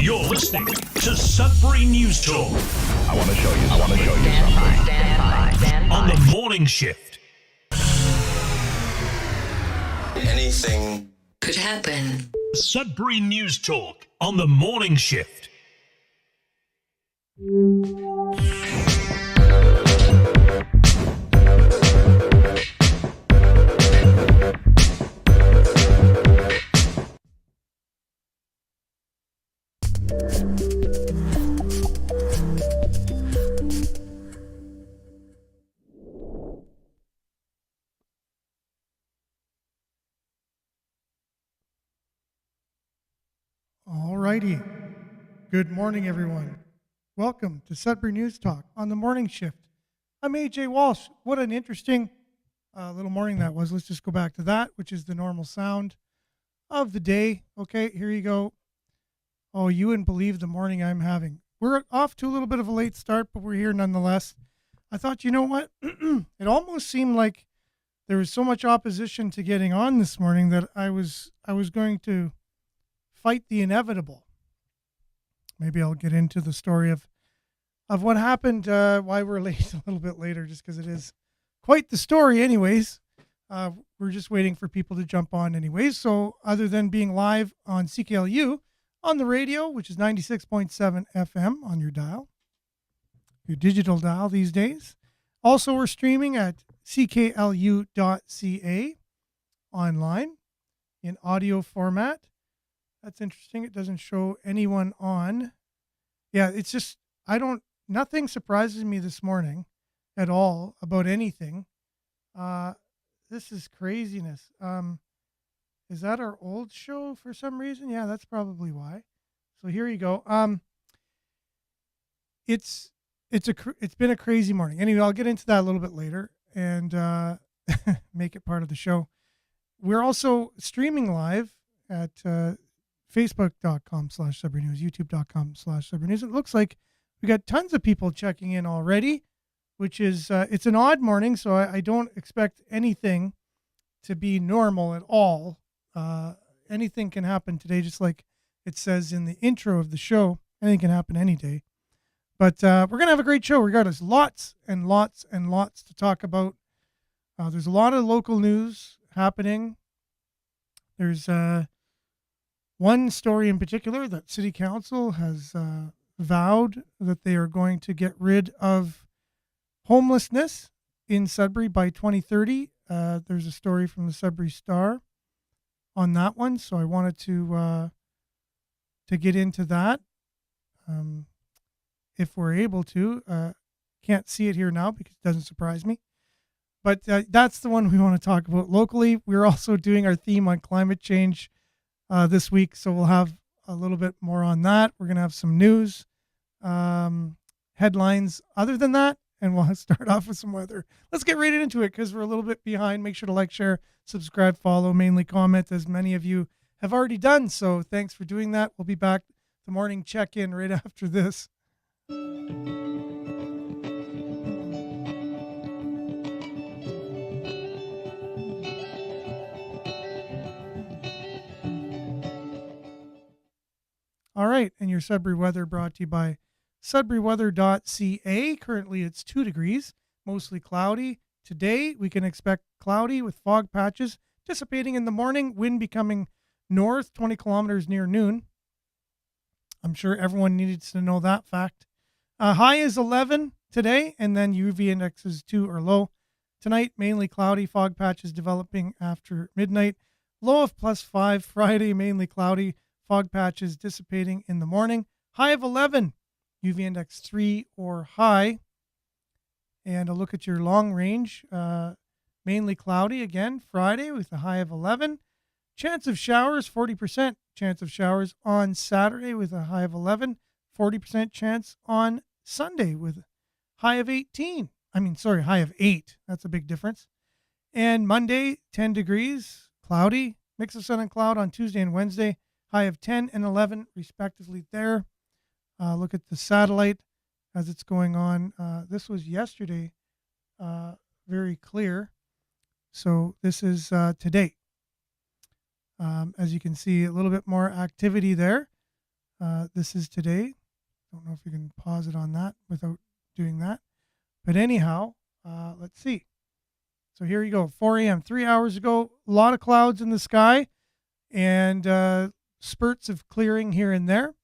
You're listening to Sudbury News Talk. I want to show you something. Stand by. On the morning shift. Anything could happen. Sudbury News Talk on the morning shift. Alrighty. Good morning, everyone. Welcome to Sudbury News Talk on the morning shift. I'm AJ Walsh. What an interesting little morning that was. Let's just go back to that, which is the normal sound of the day. Okay, here you go. Oh, you wouldn't believe the morning I'm having. We're off to a little bit of a late start, but we're here nonetheless. I thought, you know what? It almost seemed like there was so much opposition to getting on this morning that I was going to fight the inevitable. Maybe I'll get into the story of what happened, why we're late a little bit later, just because it is quite the story anyways. We're just waiting for people to jump on anyways. So other than being live on CKLU on the radio, which is 96.7 FM on your dial, your digital dial these days. Also, we're streaming at cklu.ca online in audio format. That's interesting. It doesn't show anyone on. Yeah, it's just, nothing surprises me this morning at all about anything. This is craziness. Is that our old show for some reason? Yeah, that's probably why. So here you go. It's been a crazy morning. Anyway, I'll get into that a little bit later and make it part of the show. We're also streaming live at Facebook.com/Sudbury News, YouTube.com/Sudbury News. It looks like we got tons of people checking in already, which is, it's an odd morning, so I don't expect anything to be normal at all. Anything can happen today, just like it says in the intro of the show. Anything can happen any day. But we're going to have a great show regardless. Lots and lots and lots to talk about. There's a lot of local news happening. There's one story in particular that City Council has vowed that they are going to get rid of homelessness in Sudbury by 2030. There's a story from the Sudbury Star on that one, so I wanted to get into that if we're able to. Can't see it here now because it doesn't surprise me. But that's the one we want to talk about locally. We're also doing our theme on climate change this week, so we'll have a little bit more on that. We're going to have some news, headlines other than that, and we'll start off with some weather. Let's get right into it because we're a little bit behind. Make sure to like, share, subscribe, follow, mainly comment, as many of you have already done. So thanks for doing that. We'll be back the morning check-in right after this. All right, and your Sudbury weather brought to you by sudburyweather.ca. Currently, it's 2 degrees, mostly cloudy. Today, we can expect cloudy with fog patches dissipating in the morning, wind becoming north 20 kilometers near noon. I'm sure everyone needs to know that fact. High is 11 today, and then UV index is 2 or low. Tonight, mainly cloudy, fog patches developing after midnight. Low of +5. Friday, mainly cloudy, fog patches dissipating in the morning. High of 11, UV index 3 or high. And a look at your long range, mainly cloudy again Friday with a high of 11. Chance of showers, 40% chance of showers on Saturday with a high of 11. 40% chance on Sunday with a high of 18. High of 8. That's a big difference. And Monday, 10 degrees, cloudy, mix of sun and cloud on Tuesday and Wednesday. High of 10 and 11, respectively there. Look at the satellite as it's going on. This was yesterday, very clear. So this is today. As you can see, a little bit more activity there. This is today. Don't know if you can pause it on that without doing that. But anyhow, let's see. So here you go, 4 a.m., 3 hours ago, a lot of clouds in the sky and spurts of clearing here and there.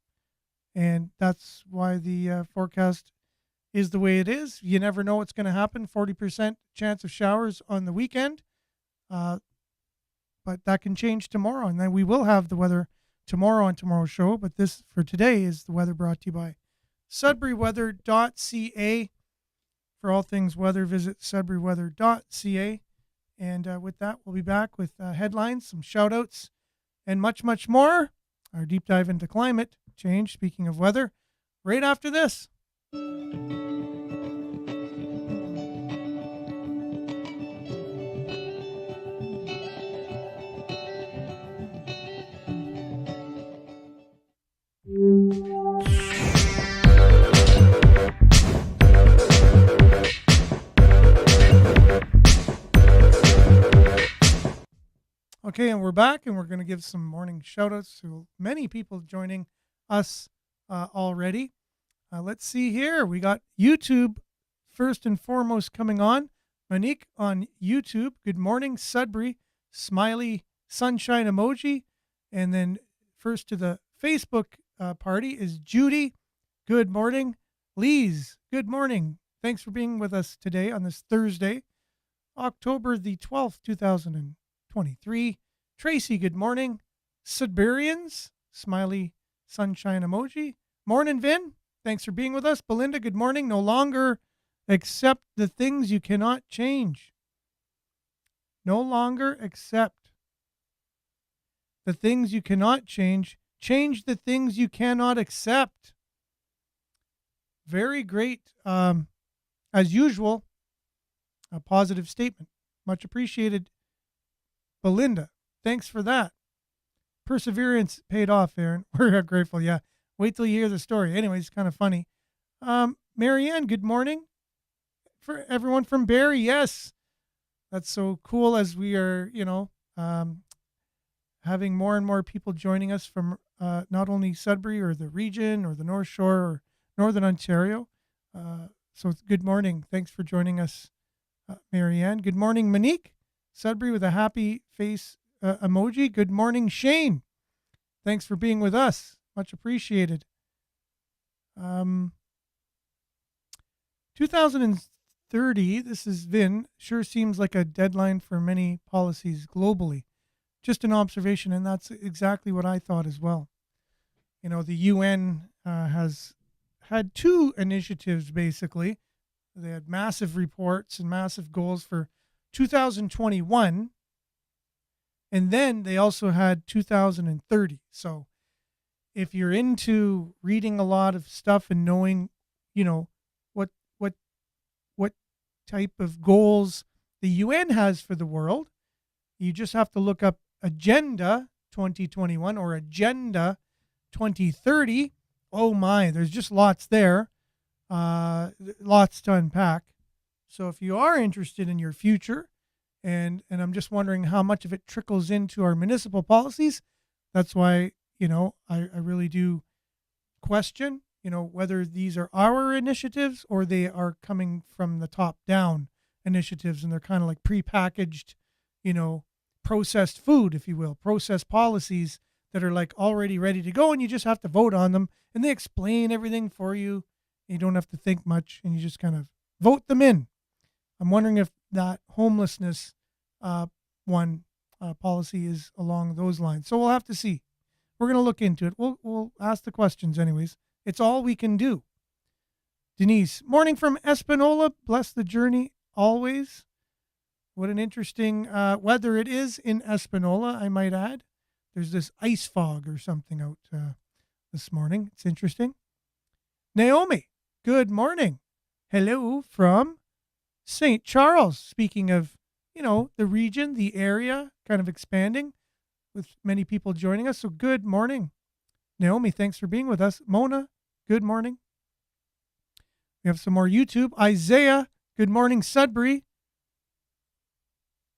And that's why the forecast is the way it is. You never know what's going to happen. 40% chance of showers on the weekend. But that can change tomorrow. And then we will have the weather tomorrow on tomorrow's show. But this for today is the weather brought to you by sudburyweather.ca. For all things weather, visit sudburyweather.ca. And with that, we'll be back with headlines, some shout outs, and much, much more. Our deep dive into climate change, speaking of weather, right after this. Okay, and we're back, and we're going to give some morning shout-outs to many people joining us already. Let's see here. We got YouTube first and foremost coming on. Monique on YouTube. Good morning, Sudbury. Smiley sunshine emoji. And then first to the Facebook party is Judy. Good morning. Lise, good morning. Thanks for being with us today on this Thursday, October the 12th, 2023. Tracy, good morning. Sudburians, smiley sunshine emoji. Morning, Vin. Thanks for being with us. Belinda, good morning. No longer accept the things you cannot change. No longer accept the things you cannot change. Change the things you cannot accept. Very great. As usual, a positive statement. Much appreciated, Belinda. Thanks for that. Perseverance paid off, Aaron. We're grateful. Yeah. Wait till you hear the story. Anyways, it's kind of funny. Marianne, good morning. For everyone from Barrie, yes. That's so cool as we are, having more and more people joining us from not only Sudbury or the region or the North Shore or Northern Ontario. So good morning. Thanks for joining us, Marianne. Good morning, Monique. Sudbury with a happy face emoji. Good morning, Shane. Thanks for being with us. Much appreciated. 2030, this is Vin, sure seems like a deadline for many policies globally. Just an observation, and that's exactly what I thought as well. You know, the UN has had two initiatives, basically. They had massive reports and massive goals for 2021, and then they also had 2030. So if you're into reading a lot of stuff and knowing, what type of goals the UN has for the world, you just have to look up Agenda 2021 or Agenda 2030. Oh my, there's just lots there. Lots to unpack. So if you are interested in your future, and I'm just wondering how much of it trickles into our municipal policies, that's why, I really do question, whether these are our initiatives or they are coming from the top down initiatives, and they're kind of like prepackaged, processed food, if you will, processed policies that are like already ready to go, and you just have to vote on them, and they explain everything for you. You don't have to think much, and you just kind of vote them in. I'm wondering if that homelessness policy is along those lines. So we'll have to see. We're going to look into it. We'll ask the questions anyways. It's all we can do. Denise, morning from Espanola. Bless the journey always. What an interesting weather it is in Espanola, I might add. There's this ice fog or something out this morning. It's interesting. Naomi, good morning. Hello from St. Charles. Speaking of, the region, the area kind of expanding with many people joining us. So good morning. Naomi, thanks for being with us. Mona, good morning. We have some more YouTube. Isaiah, good morning, Sudbury.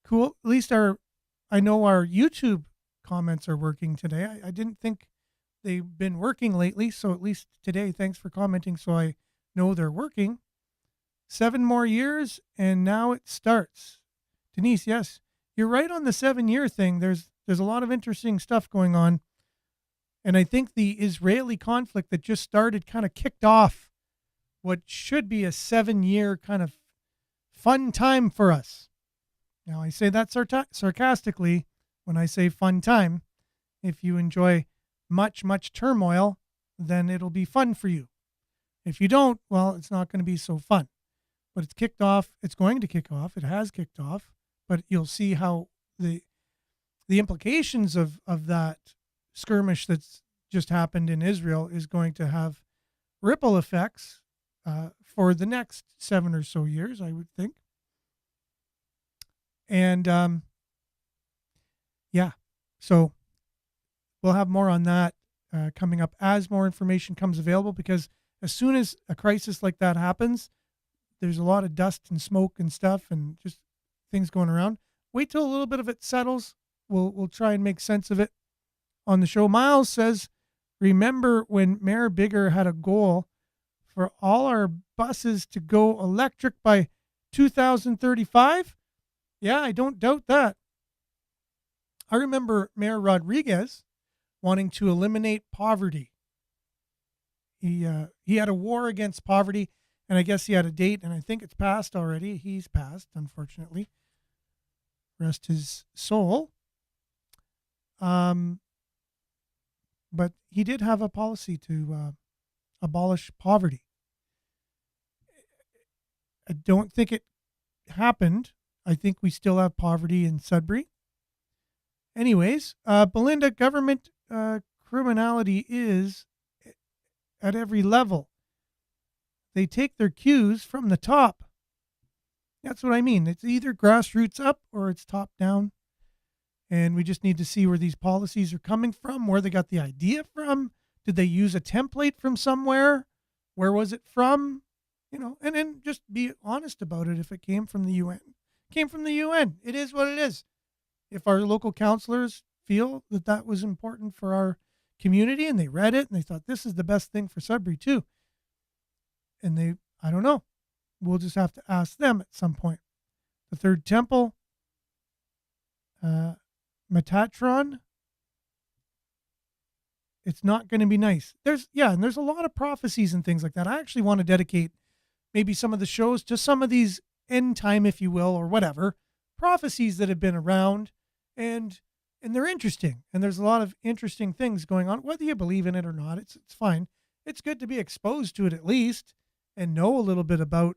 Cool. At least I know our YouTube comments are working today. I didn't think they've been working lately. So at least today, thanks for commenting. So I know they're working. 7 more years, and now it starts. Denise, yes, you're right on the 7-year thing. There's a lot of interesting stuff going on. And I think the Israeli conflict that just started kind of kicked off what should be a 7-year kind of fun time for us. Now, I say that sarcastically when I say fun time. If you enjoy much, much turmoil, then it'll be fun for you. If you don't, well, it's not going to be so fun. But it's kicked off. It's going to kick off. It has kicked off. But you'll see how the implications of that skirmish that's just happened in Israel is going to have ripple effects for the next 7 or so years, I would think. And yeah, so we'll have more on that coming up as more information comes available, because as soon as a crisis like that happens, there's a lot of dust and smoke and stuff and just things going around. Wait till a little bit of it settles. We'll try and make sense of it on the show. Miles says, remember when Mayor Bigger had a goal for all our buses to go electric by 2035? Yeah, I don't doubt that. I remember Mayor Rodriguez wanting to eliminate poverty. He had a war against poverty, and I guess he had a date, and I think it's passed already. He's passed, unfortunately. Rest his soul. But he did have a policy to abolish poverty. I don't think it happened. I think we still have poverty in Sudbury. Anyways, Belinda, government criminality is at every level. They take their cues from the top. That's what I mean. It's either grassroots up or it's top down. And we just need to see where these policies are coming from, where they got the idea from. Did they use a template from somewhere? Where was it from? And then just be honest about it. If it came from the UN, came from the UN. It is what it is. If our local councillors feel that that was important for our community and they read it and they thought this is the best thing for Sudbury too, and I don't know. We'll just have to ask them at some point. The Third Temple, Metatron, it's not going to be nice. And there's a lot of prophecies and things like that. I actually want to dedicate maybe some of the shows to some of these end time, if you will, or whatever, prophecies that have been around, and they're interesting. And there's a lot of interesting things going on, whether you believe in it or not. It's fine. It's good to be exposed to it at least and know a little bit about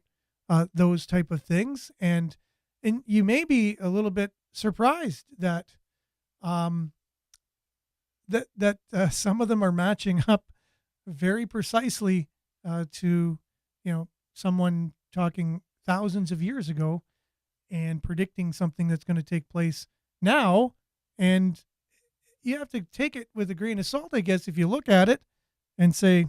those type of things. And you may be a little bit surprised that some of them are matching up very precisely to someone talking thousands of years ago and predicting something that's going to take place now. And you have to take it with a grain of salt, I guess, if you look at it and say,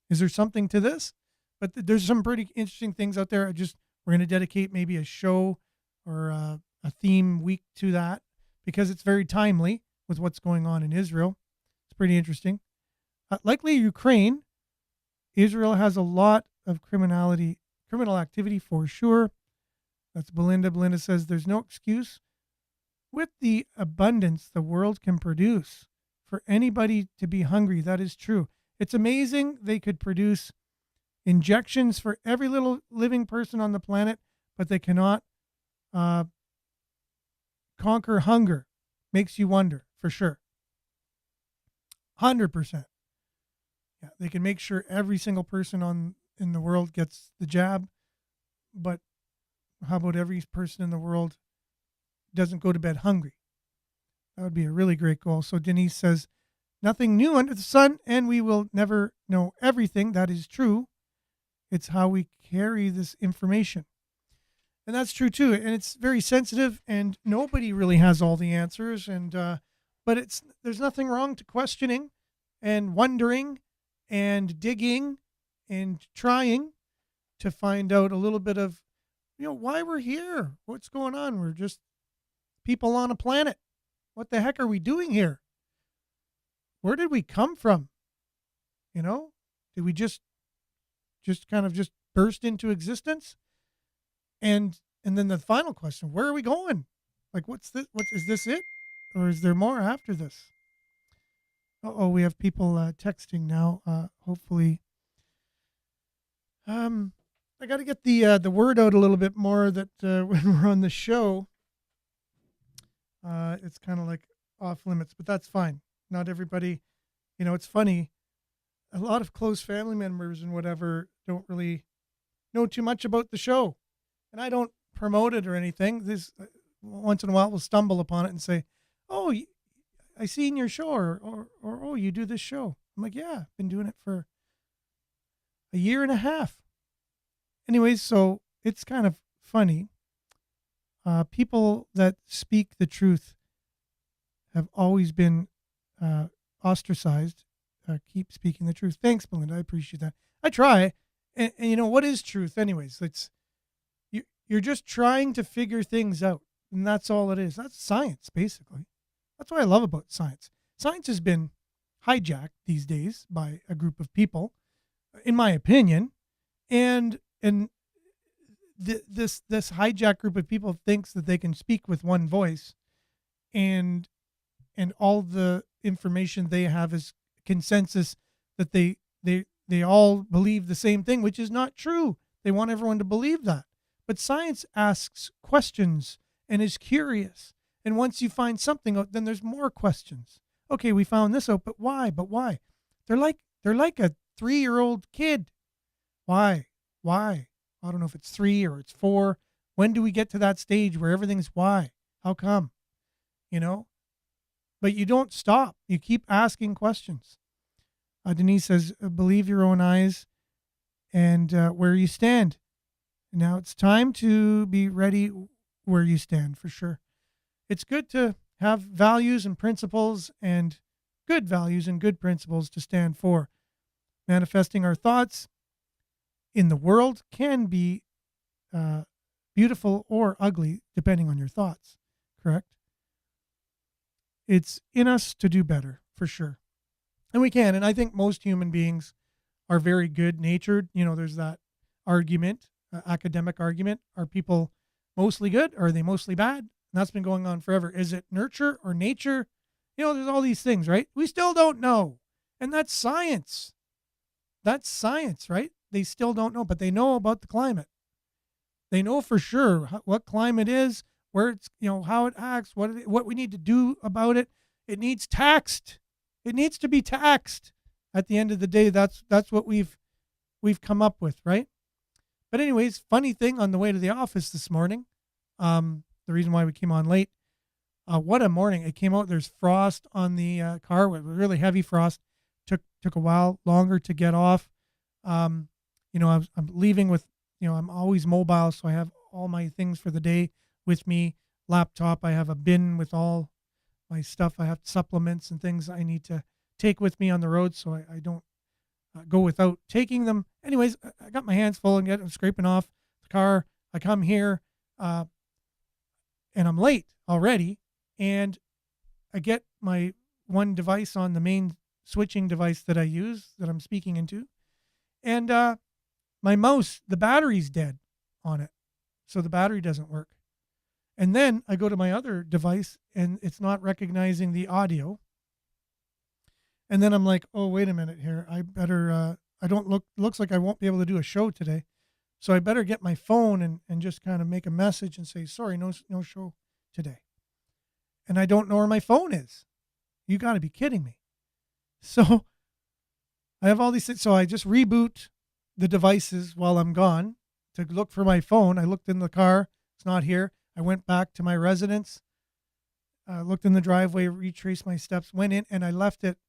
is there something to this? But there's some pretty interesting things out there. We're going to dedicate maybe a show or a theme week to that, because it's very timely with what's going on in Israel. It's pretty interesting. Likely Ukraine. Israel has a lot of criminal activity for sure. That's Belinda. Belinda says there's no excuse with the abundance the world can produce for anybody to be hungry. That is true. It's amazing they could produce injections for every little living person on the planet, but they cannot conquer hunger. Makes you wonder, for sure. 100%. Yeah, they can make sure every single person in the world gets the jab, but how about every person in the world doesn't go to bed hungry? That would be a really great goal. So Denise says, nothing new under the sun, and we will never know everything. That is true. It's how we carry this information. And that's true too. And it's very sensitive, and nobody really has all the answers. And but there's nothing wrong to questioning and wondering and digging and trying to find out a little bit of, why we're here. What's going on? We're just people on a planet. What the heck are we doing here? Where did we come from? You know, did we just kind of just burst into existence? And then the final question, where are we going? Like, what's this? What is this it? Or is there more after this? Oh, we have people texting now. Hopefully, I got to get the word out a little bit more that when we're on the show, it's kind of like off limits, but that's fine. Not everybody, it's funny. A lot of close family members and whatever don't really know too much about the show, and I don't promote it or anything. This once in a while we'll stumble upon it and say, "Oh, I seen your show," or "Oh, you do this show." I'm like, "Yeah, I've been doing it for a year and a half." Anyways, so it's kind of funny. People that speak the truth have always been ostracized. Keep speaking the truth. Thanks, Melinda. I appreciate that. I try. And what is truth anyways? You're just trying to figure things out. And that's all it is. That's science, basically. That's what I love about science. Science has been hijacked these days by a group of people, in my opinion. And this hijacked group of people thinks that they can speak with one voice, and all the information they have is consensus that they all believe the same thing, which is not true. They want everyone to believe that. But science asks questions and is curious. And once you find something out, then there's more questions. Okay, we found this out, but why? But why? They're like a 3-year-old kid. Why? I don't know if it's 3 or it's 4. When do we get to that stage where everything's why? How come? But you don't stop. You keep asking questions. Denise says, believe your own eyes and where you stand. Now it's time to be ready where you stand, for sure. It's good to have values and principles, and good values and good principles to stand for. Manifesting our thoughts in the world can be beautiful or ugly, depending on your thoughts, correct? It's in us to do better, for sure. And we can. And I think most human beings are very good natured. There's that argument, academic argument. Are people mostly good or are they mostly bad? And that's been going on forever. Is it nurture or nature? There's all these things, right? We still don't know. And that's science. That's science, right? They still don't know, but they know about the climate. They know for sure what climate is, where it's, how it acts, what we need to do about it. It needs taxed. It needs to be taxed. At the end of the day, that's what we've come up with, right? But anyways, funny thing on the way to the office this morning, the reason why we came on late, what a morning. It came out, there's frost on the car, really heavy frost. Took a while longer to get off. I'm leaving with, I'm always mobile, so I have all my things for the day with me. Laptop, I have a bin with all my stuff. I have supplements and things I need to take with me on the road, so I don't go without taking them. Anyways, I got my hands full and I'm scraping off the car. I come here, and I'm late already, and I get my one device on the main switching device that I use, that I'm speaking into, and my mouse, the battery's dead on it, so the battery doesn't work. And then I go to my other device and it's not recognizing the audio. And then I'm like, oh, wait a minute here. I better, looks like I won't be able to do a show today. So I better get my phone and just kind of make a message and say, sorry, no show today. And I don't know where my phone is. You got to be kidding me. So I have all these things. So I just reboot the devices while I'm gone to look for my phone. I looked in the car. It's not here. I went back to my residence, looked in the driveway, retraced my steps, went in, and I left it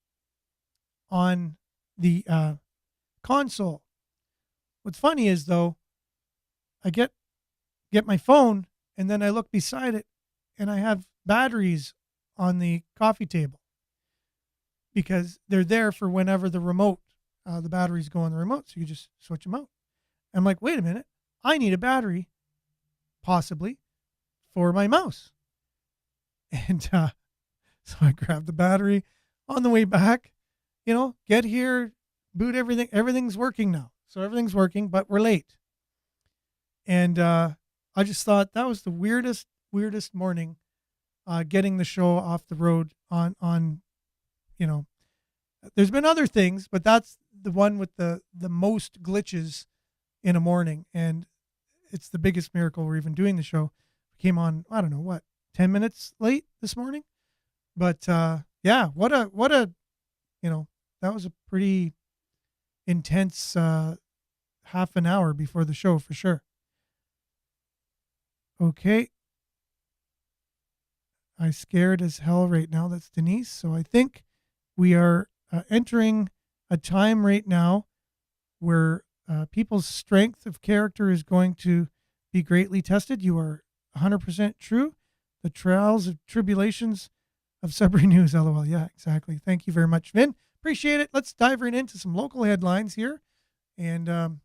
on the console. What's funny is, though, I get my phone, and then I look beside it, and I have batteries on the coffee table because they're there for whenever the batteries go on the remote, so you just switch them out. I'm like, wait a minute, I need a battery, possibly, for my mouse. And so I grabbed the battery on the way back, get here, boot everything. Everything's working now. So everything's working, but we're late. And I just thought that was the weirdest morning, getting the show off the road on, you know, there's been other things, but that's the one with the most glitches in a morning. And it's the biggest miracle we're even doing the show. We came on, I don't know what, 10 minutes late this morning. But yeah, what a, that was a pretty intense half an hour before the show for sure. Okay. I scared as hell right now. That's Denise. So I think we are entering a time right now where people's strength of character is going to be greatly tested. You are 100% true. The trials and tribulations of Sudbury News, LOL. Yeah, exactly. Thank you very much, Vin. Appreciate it. Let's dive right into some local headlines here and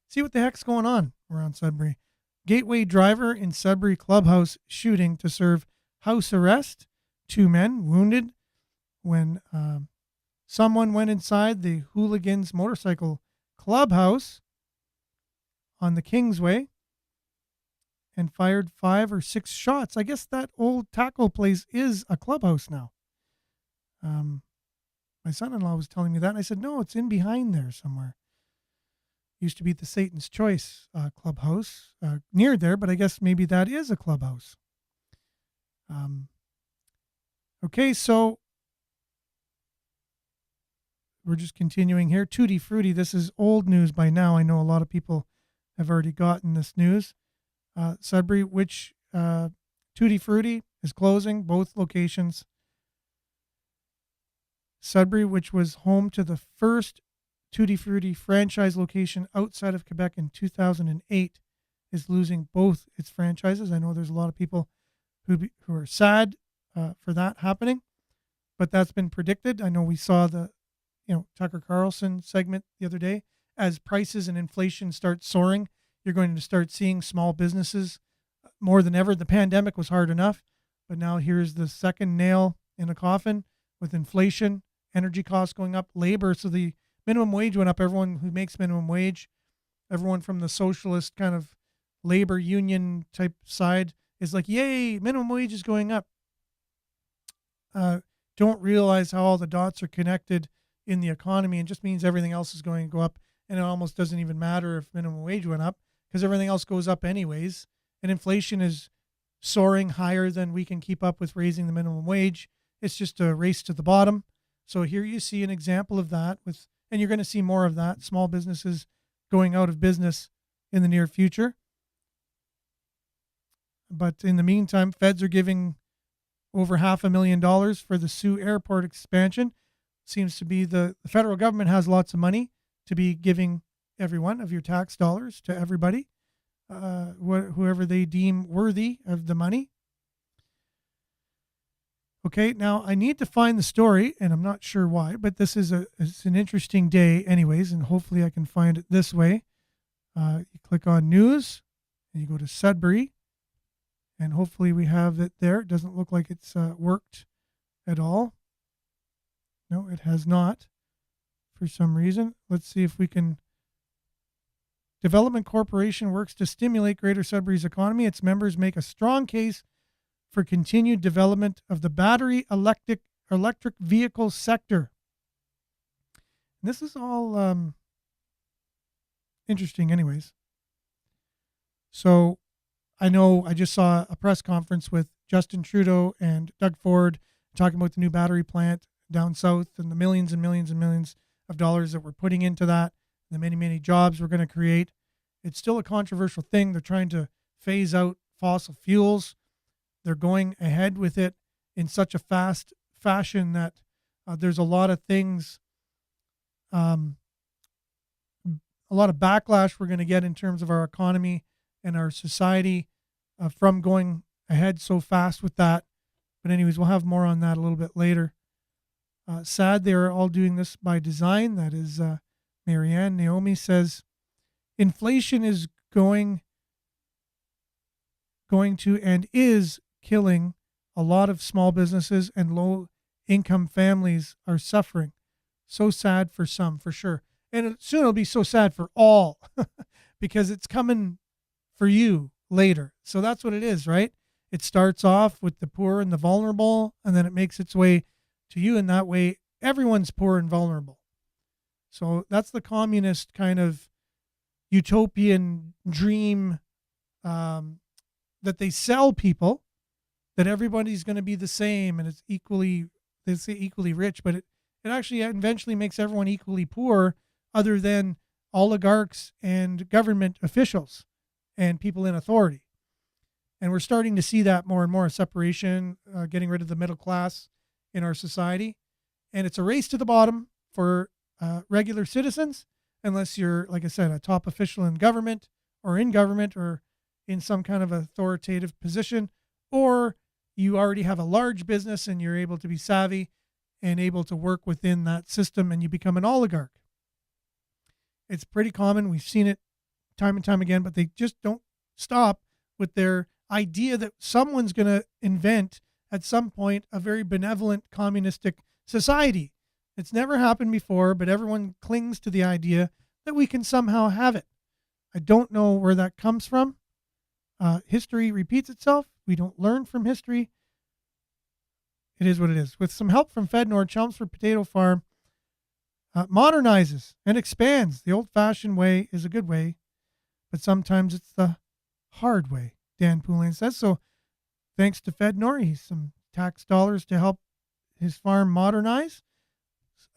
see what the heck's going on around Sudbury. Gateway driver in Sudbury clubhouse shooting to serve house arrest. 2 men wounded when someone went inside the Hooligans motorcycle clubhouse on the Kingsway and fired 5 or 6 shots. I guess that old taco place is a clubhouse now. My son-in-law was telling me that, and I said, no, it's in behind there somewhere. Used to be the Satan's Choice clubhouse near there, but I guess maybe that is a clubhouse. Okay, so we're just continuing here. Tutti Frutti, this is old news by now. I know a lot of people have already gotten this news. Sudbury, which Tutti Frutti is closing, both locations. Sudbury, which was home to the first Tutti Frutti franchise location outside of Quebec in 2008, is losing both its franchises. I know there's a lot of people who are sad for that happening, but that's been predicted. I know we saw the Tucker Carlson segment the other day. As prices and inflation start soaring, you're going to start seeing small businesses more than ever. The pandemic was hard enough, but now here's the second nail in the coffin with inflation, energy costs going up, labor. So the minimum wage went up. Everyone who makes minimum wage, everyone from the socialist kind of labor union type side is like, yay, minimum wage is going up. Don't realize how all the dots are connected in the economy, and just means everything else is going to go up. And it almost doesn't even matter if minimum wage went up because everything else goes up anyways. And inflation is soaring higher than we can keep up with raising the minimum wage. It's just a race to the bottom. So here you see an example of that and you're going to see more of that. Small businesses going out of business in the near future. But in the meantime, feds are giving over $500,000 for the Sioux Airport expansion. Seems to be the federal government has lots of money to be giving everyone of your tax dollars to everybody, whoever they deem worthy of the money. Okay, now I need to find the story, and I'm not sure why, but this is it's an interesting day anyways, and hopefully I can find it this way. You click on news, and you go to Sudbury, and hopefully we have it there. It doesn't look like it's worked at all. No, it has not for some reason. Let's see if we can. Development Corporation works to stimulate Greater Sudbury's economy. Its members make a strong case for continued development of the battery electric vehicle sector. And this is all interesting anyways. So I know I just saw a press conference with Justin Trudeau and Doug Ford talking about the new battery plant down south and the millions and millions and millions of dollars that we're putting into that, the many, many jobs we're going to create. It's still a controversial thing. They're trying to phase out fossil fuels. They're going ahead with it in such a fast fashion that there's a lot of things, a lot of backlash we're going to get in terms of our economy and our society from going ahead so fast with that. But anyways, we'll have more on that a little bit later. Sad they're all doing this by design. That is Marianne. Naomi says, inflation is going to and is killing a lot of small businesses, and low income families are suffering. So sad for some, for sure. And soon it'll be so sad for all because it's coming for you later. So that's what it is, right? It starts off with the poor and the vulnerable, and then it makes its way to you. And that way, everyone's poor and vulnerable. So that's the communist kind of utopian dream that they sell people, that everybody's going to be the same and it's equally, they say equally rich, but it actually eventually makes everyone equally poor other than oligarchs and government officials and people in authority. And we're starting to see that more and more, separation, getting rid of the middle class in our society. And it's a race to the bottom for regular citizens, unless you're, like I said, a top official in government or in some kind of authoritative position, or you already have a large business and you're able to be savvy and able to work within that system and you become an oligarch. It's pretty common. We've seen it time and time again, but they just don't stop with their idea that someone's going to invent at some point a very benevolent communistic society. It's never happened before, but everyone clings to the idea that we can somehow have it. I don't know where that comes from. History repeats itself. We don't learn from history. It is what it is. With some help from FedNord, Chelmsford Potato Farm modernizes and expands. The old-fashioned way is a good way, but sometimes it's the hard way, Dan Poulin says. So thanks to FedNord, he's some tax dollars to help his farm modernize.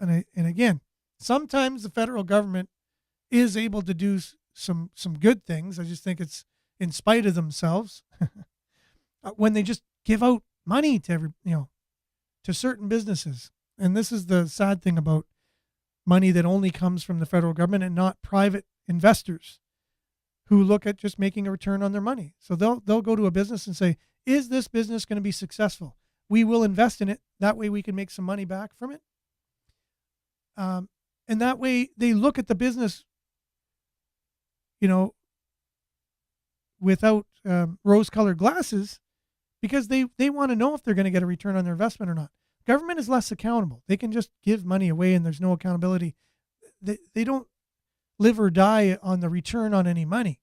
And again, sometimes the federal government is able to do some good things. I just think it's in spite of themselves when they just give out money to to certain businesses. And this is the sad thing about money that only comes from the federal government and not private investors who look at just making a return on their money. So they'll go to a business and say, is this business going to be successful? We will invest in it. That way we can make some money back from it. And that way they look at the business, without rose-colored glasses, because they want to know if they're going to get a return on their investment or not. Government is less accountable. They can just give money away and there's no accountability. They don't live or die on the return on any money.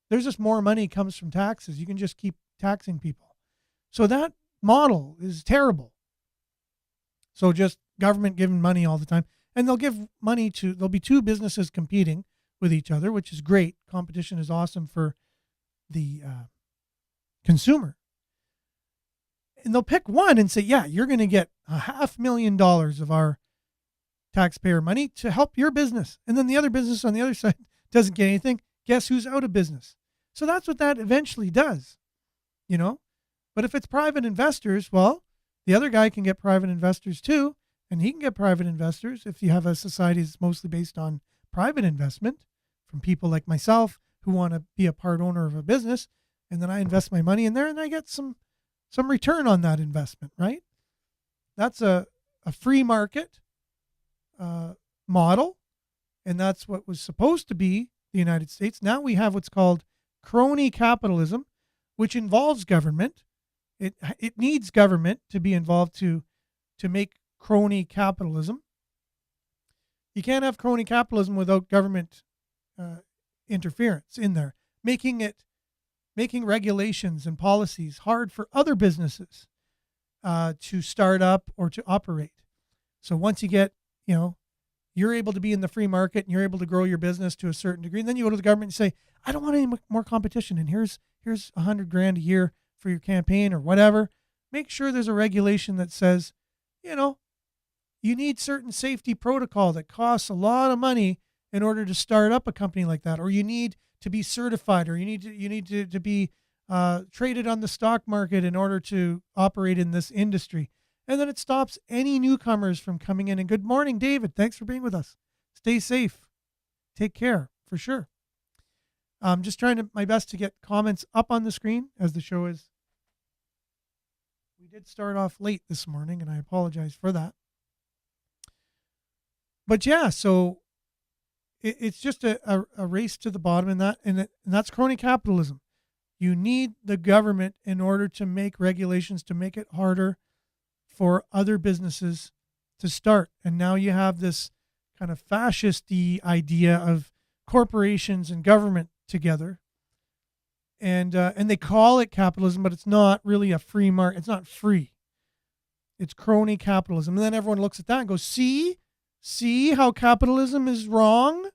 There's just more money comes from taxes. You can just keep taxing people. So that model is terrible. So just government giving money all the time. And they'll give money there'll be two businesses competing with each other, which is great. Competition is awesome for the consumer. And they'll pick one and say, yeah, you're going to get $500,000 of our taxpayer money to help your business. And then the other business on the other side doesn't get anything. Guess who's out of business? So that's what that eventually does, But if it's private investors, well, the other guy can get private investors too. And he can get private investors if you have a society that's mostly based on private investment from people like myself who want to be a part owner of a business. And then I invest my money in there and I get some return on that investment, right? That's a free market model. And that's what was supposed to be the United States. Now we have what's called crony capitalism, which involves government. It needs government to be involved to make crony capitalism. You can't have crony capitalism without government interference in there, making regulations and policies hard for other businesses to start up or to operate. So once you get, you're able to be in the free market and you're able to grow your business to a certain degree, and then you go to the government and say, I don't want any more competition, and here's $100,000 a year for your campaign or whatever. Make sure there's a regulation that says, you need certain safety protocol that costs a lot of money in order to start up a company like that, or you need to be certified, or you need to be traded on the stock market in order to operate in this industry. And then it stops any newcomers from coming in. And good morning, David. Thanks for being with us. Stay safe. Take care, for sure. I'm just trying my best to get comments up on the screen as the show is. We did start off late this morning, and I apologize for that. But yeah, so it's just a race to the bottom in that, and that's crony capitalism. You need the government in order to make regulations to make it harder for other businesses to start. And now you have this kind of fascist-y idea of corporations and government together. And they call it capitalism, but it's not really a free market. It's not free. It's crony capitalism. And then everyone looks at that and goes, see how capitalism is wrong?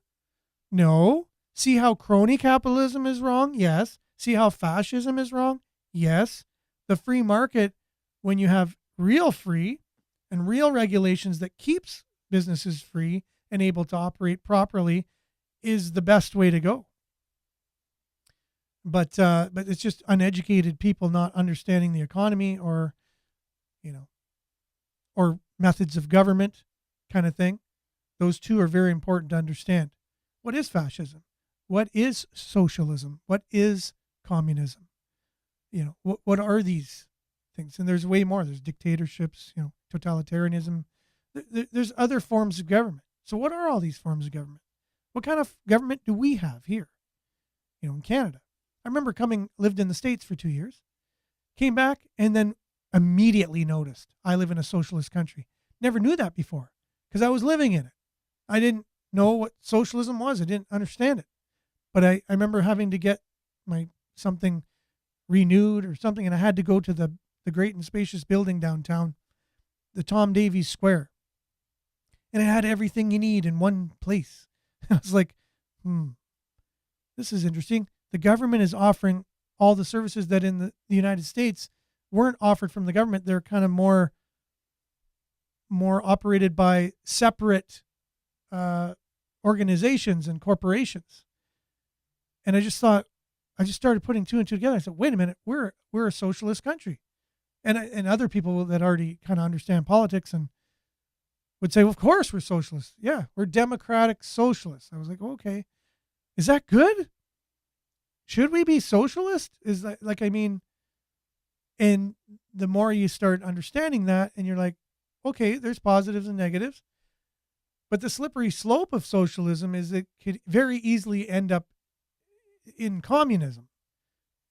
No. See how crony capitalism is wrong? Yes. See how fascism is wrong? Yes. The free market, when you have real free and real regulations that keeps businesses free and able to operate properly, is the best way to go. But it's just uneducated people not understanding the economy or methods of government kind of thing. Those two are very important to understand. What is fascism? What is socialism? What is communism? What are these things? And there's way more. There's dictatorships, totalitarianism. There's other forms of government. So what are all these forms of government? What kind of government do we have here, in Canada? I remember lived in the States for 2 years, came back, and then immediately noticed I live in a socialist country. Never knew that before because I was living in it. I didn't know what socialism was. I didn't understand it. But I remember having to get my something renewed or something, and I had to go to the great and spacious building downtown, the Tom Davies Square. And it had everything you need in one place. I was like, this is interesting. The government is offering all the services that in the United States weren't offered from the government. They're kind of more operated by separate organizations and corporations. And I just started putting two and two together. I said, wait a minute, we're a socialist country. And other people that already kind of understand politics and would say, well, of course we're socialists. Yeah, we're democratic socialists. I was like, okay, is that good? Should we be socialist? Is that and the more you start understanding that, and you're like, okay, there's positives and negatives, but the slippery slope of socialism is it could very easily end up in communism.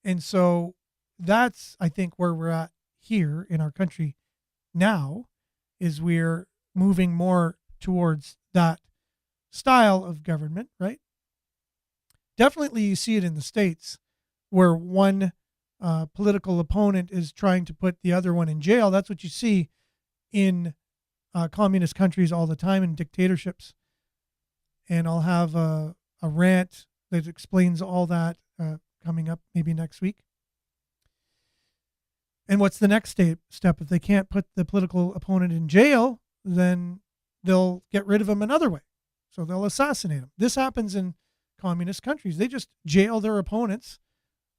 And so that's, I think, where we're at here in our country now, is we're moving more towards that style of government, right? Definitely you see it in the States where one political opponent is trying to put the other one in jail. That's what you see in communist countries all the time, in dictatorships. And I'll have a rant that explains all that coming up maybe next week. And what's the next step? If they can't put the political opponent in jail, then they'll get rid of him another way. So they'll assassinate him. This happens in communist countries. They just jail their opponents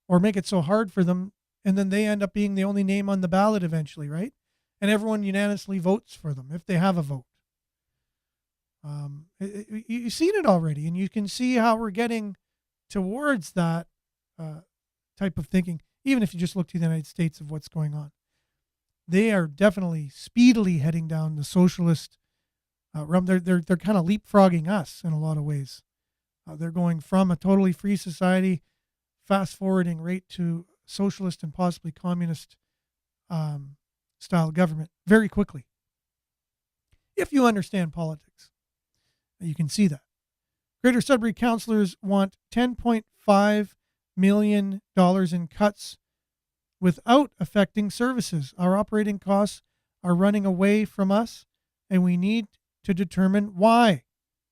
or make it so hard for them, and then they end up being the only name on the ballot eventually, right? And everyone unanimously votes for them if they have a vote. You've seen it already, and you can see how we're getting towards that type of thinking, even if you just look to the United States of what's going on. They are definitely speedily heading down the socialist realm. They're kind of leapfrogging us in a lot of ways. They're going from a totally free society, fast forwarding right to socialist and possibly communist style government very quickly. If you understand politics, you can see that. Greater Sudbury councillors want $10.5 million in cuts without affecting services. Our operating costs are running away from us, and we need to determine why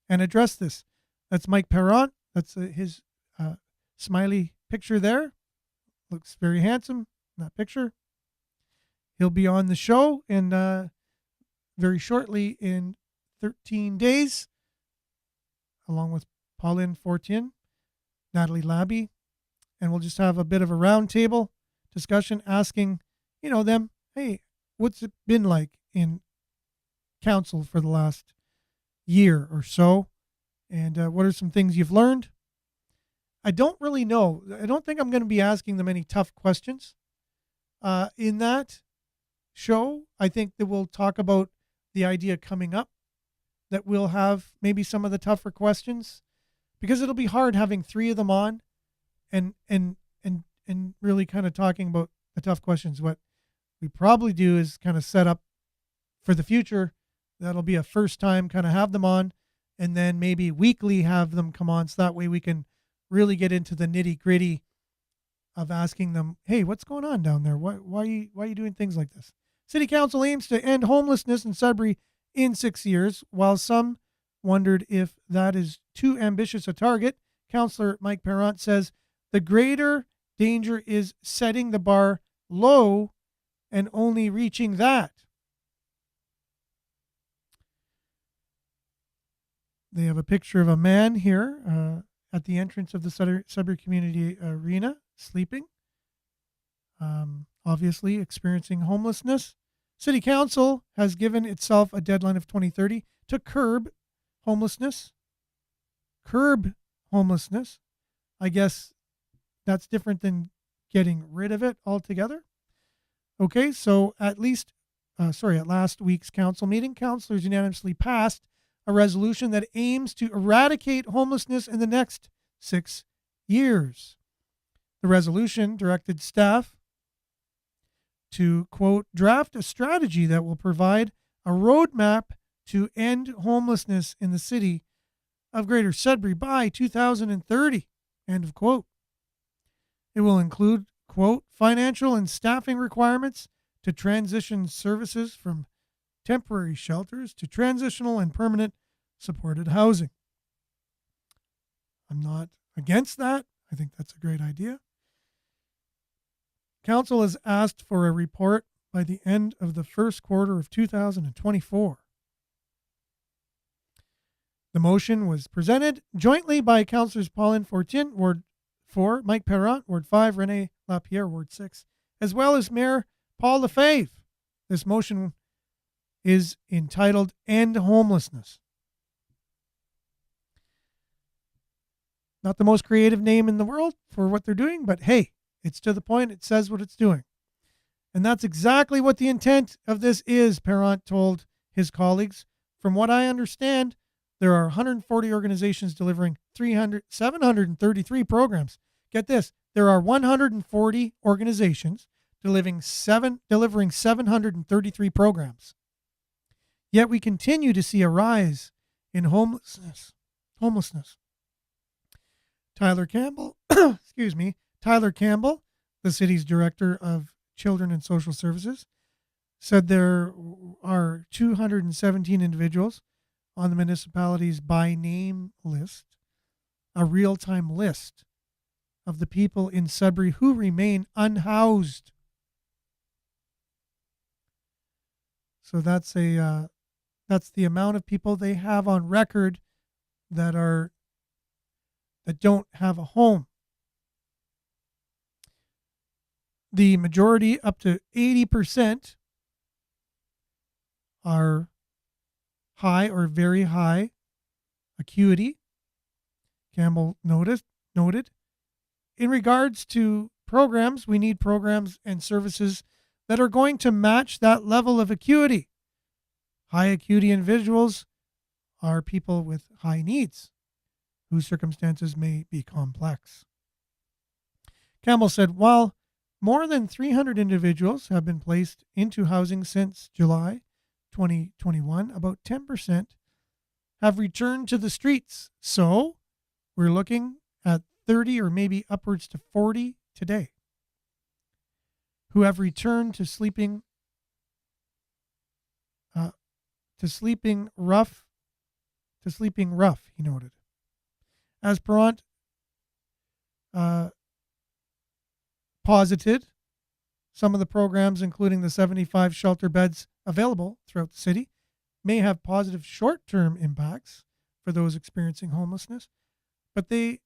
and address this. That's Mike Perron. That's his smiley picture there. Looks very handsome in that picture. He'll be on the show in very shortly in 13 days, along with Pauline Fortune, Natalie Labby, and we'll just have a bit of a roundtable discussion asking, them, hey, what's it been like in council for the last year or so? And what are some things you've learned? I don't really know. I don't think I'm going to be asking them any tough questions in that show. I think that we'll talk about the idea coming up that we'll have maybe some of the tougher questions, because it'll be hard having three of them on and really kind of talking about the tough questions. What we probably do is kind of set up for the future That'll be a first time kind of have them on, and then maybe weekly have them come on, so that way we can really get into the nitty gritty of asking them, hey, what's going on down there? Why are you doing things like this? City Council aims to end homelessness in Sudbury in 6 years. While some wondered if that is too ambitious a target, Councillor Mike Parent says the greater danger is setting the bar low and only reaching that. They have a picture of a man here at the entrance of the Sudbury Community Arena, sleeping, obviously experiencing homelessness. City Council has given itself a deadline of 2030 to curb homelessness. Curb homelessness. I guess that's different than getting rid of it altogether. Okay, so at last week's council meeting, councillors unanimously passed a resolution that aims to eradicate homelessness in the next 6 years. The resolution directed staff to, quote, draft a strategy that will provide a roadmap to end homelessness in the city of Greater Sudbury by 2030, end of quote. It will include, quote, financial and staffing requirements to transition services from temporary shelters to transitional and permanent supported housing. I'm not against that. I think that's a great idea. Council has asked for a report by the end of the first quarter of 2024. The motion was presented jointly by Councillors Pauline Fortin, Ward 4, Mike Parent, Ward 5, Rene Lapierre, Ward 6, as well as Mayor Paul Lefebvre. This motion is entitled End Homelessness. Not the most creative name in the world for what they're doing, but hey, it's to the point. It says what it's doing. And that's exactly what the intent of this is, Parent told his colleagues. From what I understand, there are 140 organizations delivering 733 programs. Get this, there are 140 organizations delivering 733 programs. Yet we continue to see a rise in homelessness. Tyler Campbell, Tyler Campbell, the city's director of Children and Social Services, said there are 217 individuals on the municipality's by name list, a real-time list of the people in Sudbury who remain unhoused. So that's the amount of people they have on record that don't have a home. The majority, up to 80%, are high or very high acuity, Campbell noted. In regards to programs, we need programs and services that are going to match that level of acuity. High acuity individuals are people with high needs, whose circumstances may be complex. Campbell said, while more than 300 individuals have been placed into housing since July 2021, about 10% have returned to the streets. So we're looking at 30 or maybe upwards to 40 today who have returned to sleeping rough, he noted. As Parent posited, some of the programs, including the 75 shelter beds available throughout the city, may have positive short-term impacts for those experiencing homelessness, but they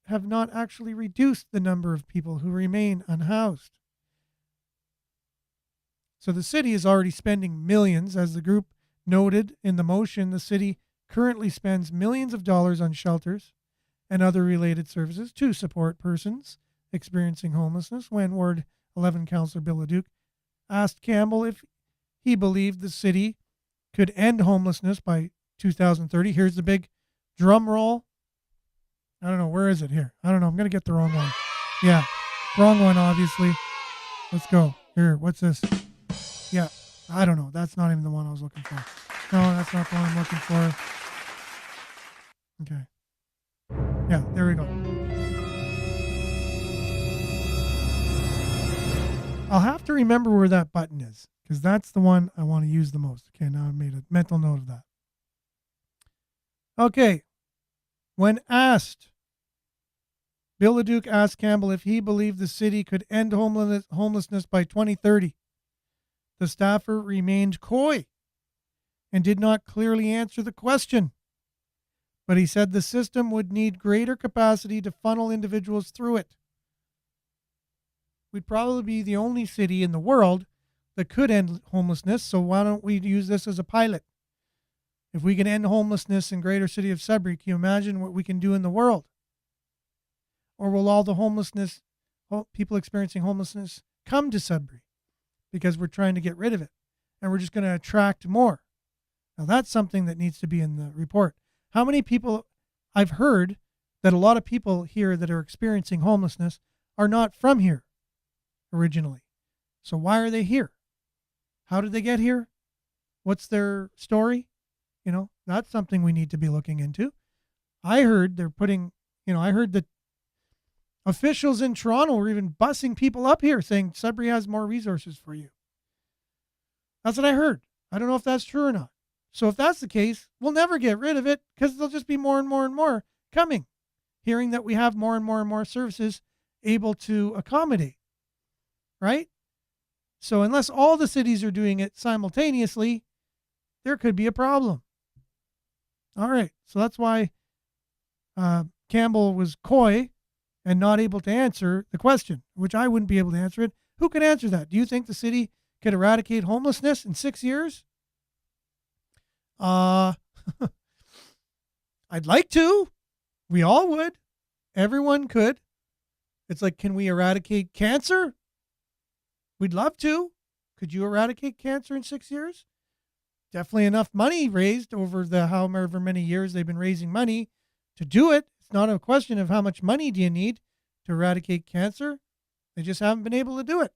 have not actually reduced the number of people who remain unhoused. So the city is already spending millions. As the group noted in the motion, the city currently spends millions of dollars on shelters and other related services to support persons experiencing homelessness. When Ward 11 Councillor Bill Leduc asked Campbell if he believed the city could end homelessness by 2030. Here's the big drum roll. I don't know. Where is it here? I don't know. I'm going to get the wrong one. Yeah. Wrong one, obviously. Let's go. Here. What's this? Yeah. I don't know. That's not even the one I was looking for. No, that's not the one I'm looking for. Okay. Yeah, there we go. I'll have to remember where that button is because that's the one I want to use the most. Okay, now I've made a mental note of that. Okay. When asked, Bill LeDuc asked Campbell if he believed the city could end homelessness by 2030. The staffer remained coy and did not clearly answer the question. But he said the system would need greater capacity to funnel individuals through it. We'd probably be the only city in the world that could end homelessness, so why don't we use this as a pilot? If we can end homelessness in greater city of Sudbury, can you imagine what we can do in the world? Or will all the people experiencing homelessness come to Sudbury because we're trying to get rid of it and we're just going to attract more? Now that's something that needs to be in the report. How many people, I've heard that a lot of people here that are experiencing homelessness are not from here originally. So why are they here? How did they get here? What's their story? That's something we need to be looking into. I heard I heard that officials in Toronto were even bussing people up here saying Sudbury has more resources for you. That's what I heard. I don't know if that's true or not. So if that's the case, we'll never get rid of it because there'll just be more and more and more coming, hearing that we have more and more and more services able to accommodate, right? So unless all the cities are doing it simultaneously, there could be a problem. All right. So that's why Campbell was coy and not able to answer the question, which I wouldn't be able to answer it. Who could answer that? Do you think the city could eradicate homelessness in 6 years? I'd like to. We all would. Everyone could. It's like, can we eradicate cancer? We'd love to. Could you eradicate cancer in 6 years? Definitely enough money raised over the however many years they've been raising money to do it. It's not a question of how much money do you need to eradicate cancer. They just haven't been able to do it.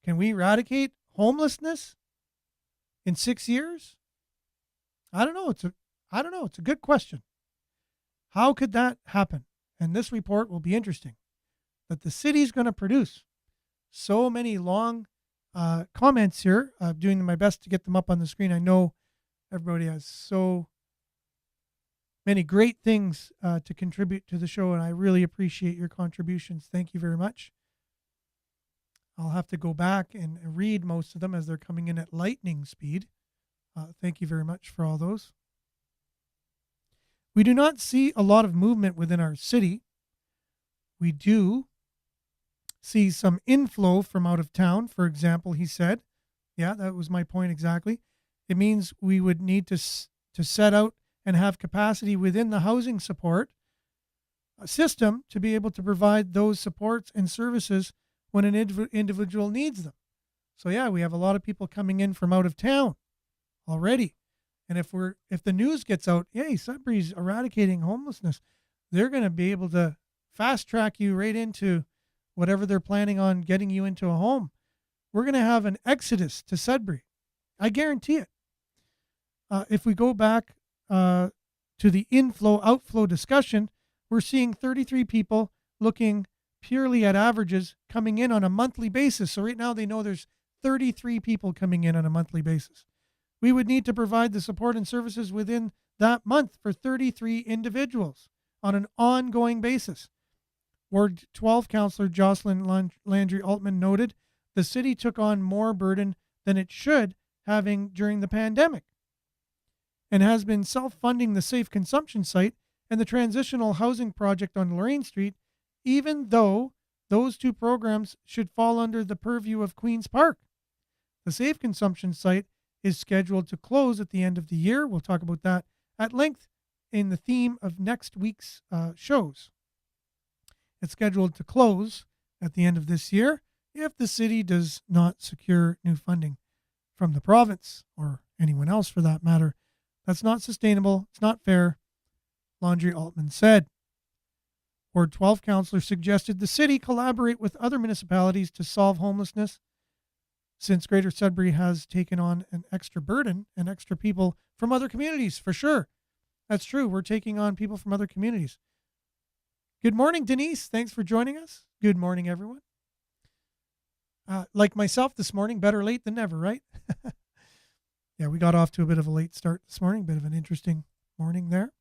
Can we eradicate homelessness in 6 years? I don't know. It's a good question. How could that happen? And this report will be interesting. That the city's going to produce so many long comments here. I'm doing my best to get them up on the screen. I know everybody has so many great things to contribute to the show, and I really appreciate your contributions. Thank you very much. I'll have to go back and read most of them as they're coming in at lightning speed. Thank you very much for all those. We do not see a lot of movement within our city. We do see some inflow from out of town, for example, he said. Yeah, that was my point exactly. It means we would need to set out and have capacity within the housing support system to be able to provide those supports and services when an individual needs them. So yeah, we have a lot of people coming in from out of town already. And if the news gets out, hey, Sudbury's eradicating homelessness, they're going to be able to fast track you right into whatever they're planning on getting you into a home. We're going to have an exodus to Sudbury. I guarantee it. If we go back to the inflow-outflow discussion, we're seeing 33 people looking purely at averages coming in on a monthly basis. So right now they know there's 33 people coming in on a monthly basis. We would need to provide the support and services within that month for 33 individuals on an ongoing basis. Ward 12 Councillor Jocelyn Landry Altman noted the city took on more burden than it should having during the pandemic and has been self-funding the safe consumption site and the transitional housing project on Lorraine Street, even though those two programs should fall under the purview of Queen's Park. The safe consumption site is scheduled to close at the end of the year. We'll talk about that at length in the theme of next week's shows. It's scheduled to close at the end of this year if the city does not secure new funding from the province or anyone else for that matter. That's not sustainable. It's not fair, Landry Altman said. Ward 12 councillor suggested the city collaborate with other municipalities to solve homelessness, since Greater Sudbury has taken on an extra burden and extra people from other communities, for sure. That's true. We're taking on people from other communities. Good morning, Denise. Thanks for joining us. Good morning, everyone. Like myself this morning, better late than never, right? Yeah, we got off to a bit of a late start this morning, bit of an interesting morning there.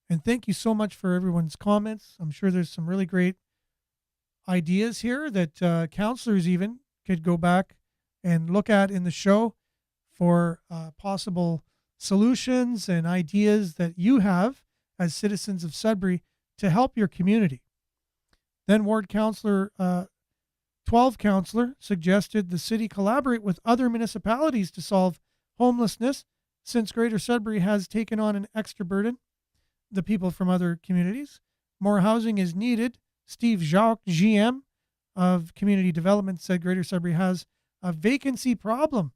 And thank you so much for everyone's comments. I'm sure there's some really great ideas here that counselors even could go back and look at in the show for possible solutions and ideas that you have as citizens of Sudbury to help your community. Then Ward Councillor 12 Councillor suggested the city collaborate with other municipalities to solve homelessness since Greater Sudbury has taken on an extra burden, the people from other communities. More housing is needed. Steve Jacques, GM of Community Development, said Greater Sudbury has a vacancy problem.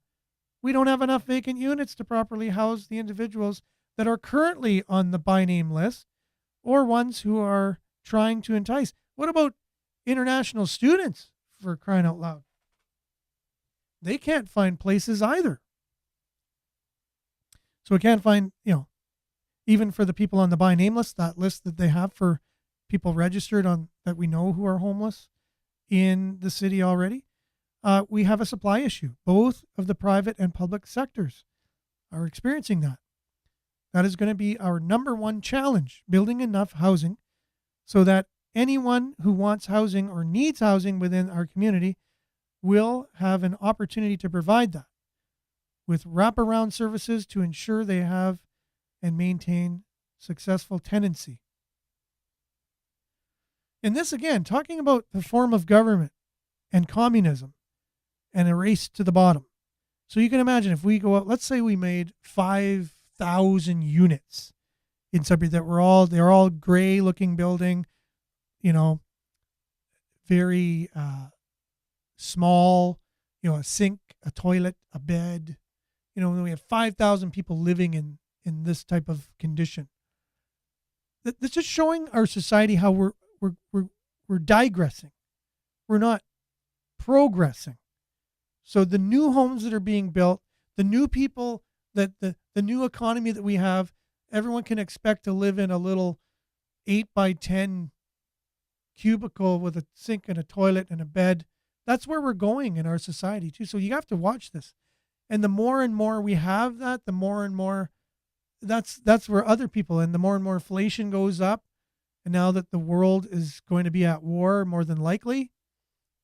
We don't have enough vacant units to properly house the individuals that are currently on the by name list or ones who are trying to entice. What about international students, for crying out loud? They can't find places either. So we can't find, even for the people on the by name list, that list that they have for people registered on that we know who are homeless in the city already, we have a supply issue. Both of the private and public sectors are experiencing that. That is going to be our number one challenge, building enough housing so that anyone who wants housing or needs housing within our community will have an opportunity to provide that with wraparound services to ensure they have and maintain successful tenancy. And this, again, talking about the form of government and communism and a race to the bottom. So you can imagine if we go out, let's say we made 5,000 units in Sudbury that they're all gray looking building, very small, a sink, a toilet, a bed. We have 5,000 people living in this type of condition. That's just showing our society how we're digressing. We're not progressing. So the new homes that are being built, the new people, that the new economy that we have, everyone can expect to live in a little 8 by 10 cubicle with a sink and a toilet and a bed. That's where we're going in our society too. So you have to watch this. And the more and more we have that, the more and more that's where other people, and the more and more inflation goes up. And now that the world is going to be at war, more than likely,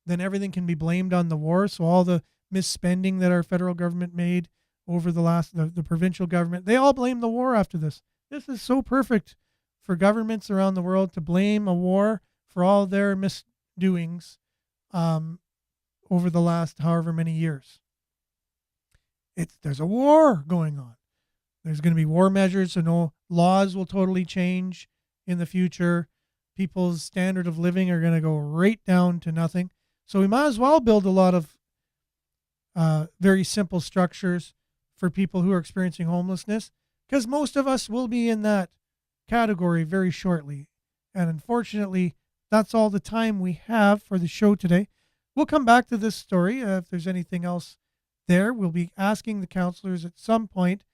then everything can be blamed on the war. So all the misspending that our federal government made over the provincial government, they all blame the war after this. This is so perfect for governments around the world to blame a war for all their misdoings over the last however many years. There's a war going on. There's going to be war measures, so no laws will totally change in the future. People's standard of living are going to go right down to nothing. So we might as well build a lot of very simple structures for people who are experiencing homelessness, because most of us will be in that category very shortly. And unfortunately, that's all the time we have for the show today. We'll come back to this story. If there's anything else there, we'll be asking the counselors at some point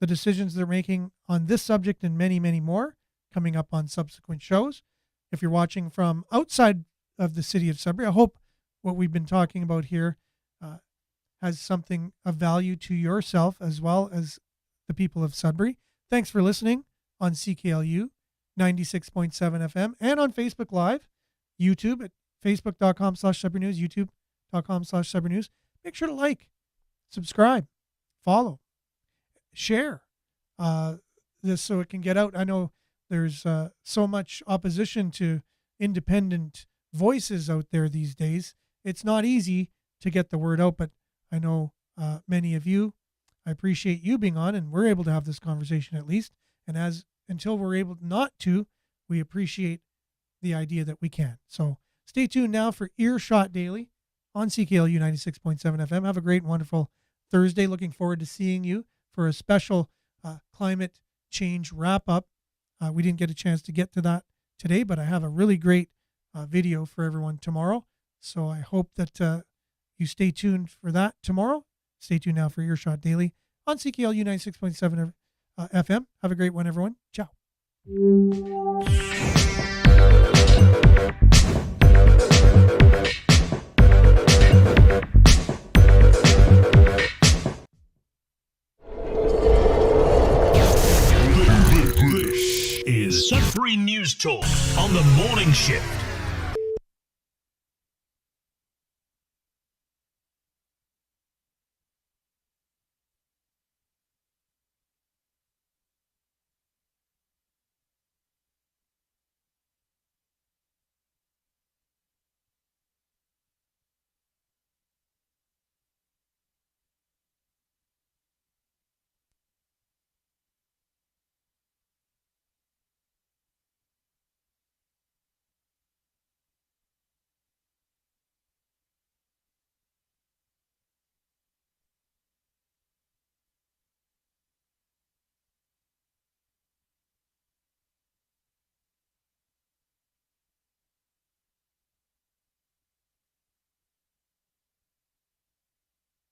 the decisions they're making on this subject and many, many more coming up on subsequent shows. If you're watching from outside of the city of Sudbury, I hope what we've been talking about here has something of value to yourself as well as the people of Sudbury. Thanks for listening on CKLU 96.7 FM and on Facebook Live, YouTube at facebook.com/Sudbury News, youtube.com/Sudbury News. Make sure to like, subscribe, follow, share this so it can get out. I know there's so much opposition to independent voices out there these days. It's not easy to get the word out, but I know many of you, I appreciate you being on, and we're able to have this conversation at least. And until we're able not to, we appreciate the idea that we can. So stay tuned now for Earshot Daily on CKLU 96.7 FM. Have a great, wonderful Thursday. Looking forward to seeing you for a special climate change wrap-up. We didn't get a chance to get to that today, but I have a really great video for everyone tomorrow. So I hope that you stay tuned for that tomorrow. Stay tuned now for Your Shot Daily on CKLU 96.7 FM. Have a great one, everyone. Ciao. This is Sudbury News Talk on the morning shift.